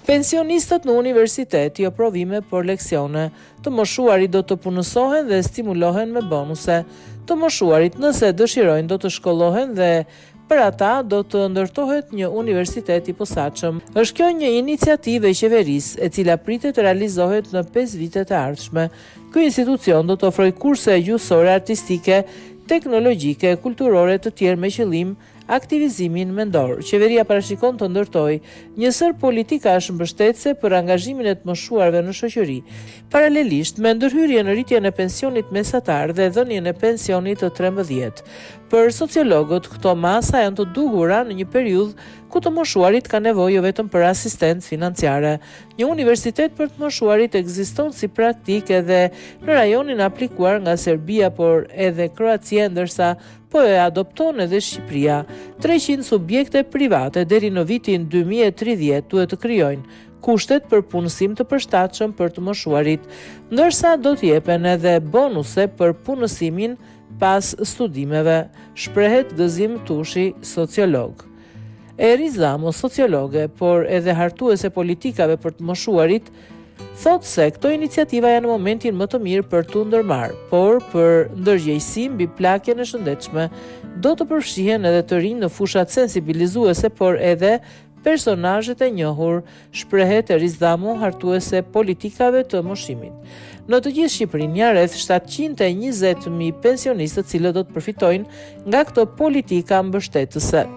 Pensionistët në universitet jo provime për leksione, të moshuarit do të punësohen dhe stimulohen me bonuse, të moshuarit nëse dëshirojnë do të shkollohen dhe për ata do të ndërtohet një universitet i posaçëm. Është kjo një iniciativë e qeverisë e cila pritet të realizohet në 5 vitet e ardhshme. Ky institucion do të ofrojë kurse gjuhësore, artistike, teknologjike, kulturore të tjerë me qëllim aktivizimin mendor. Qeveria parashikon të ndërtojë një sër politikash mbështetëse për angazhimin e të moshuarve në shoqëri, paralelisht me ndërhyrjen në rritjen e pensionit mesatar dhe dhënien e pensionit të 13. Për sociologët, këto masa janë të dugura në një periudhë ku të moshuarit ka nevojë vetëm për asistencë financiare. Një universitet për të moshuarit ekziston si praktikë edhe në rajonin aplikuar nga Serbia, por edhe Kroacia, ndërsa po e adopton edhe Shqipëria. 300 subjekte private deri në vitin 2030 duhet të krijojnë kushtet për punësim të përshtatshëm për të moshuarit, ndërsa do të jepen edhe bonuse për punësimin pas studimeve, shprehet Gëzim Tushi, sociolog. Eri Zamo, sociologe, por edhe hartuese politikave për të moshuarit, thot se këto iniciativa janë në momentin më të mirë për të ndërmarrë, por për ndërgjegjësi mbi plagjen e shëndetshme do të përfshihen edhe të rinj në fushat sensibilizuese, por edhe personazhet e njohur, shprehet Erizamo, hartuese politikave të moshimit. Në të gjithë Shqipërinë janë rreth 720.000 pensionistë të cilët do të përfitojnë nga këto politika mbështetëse.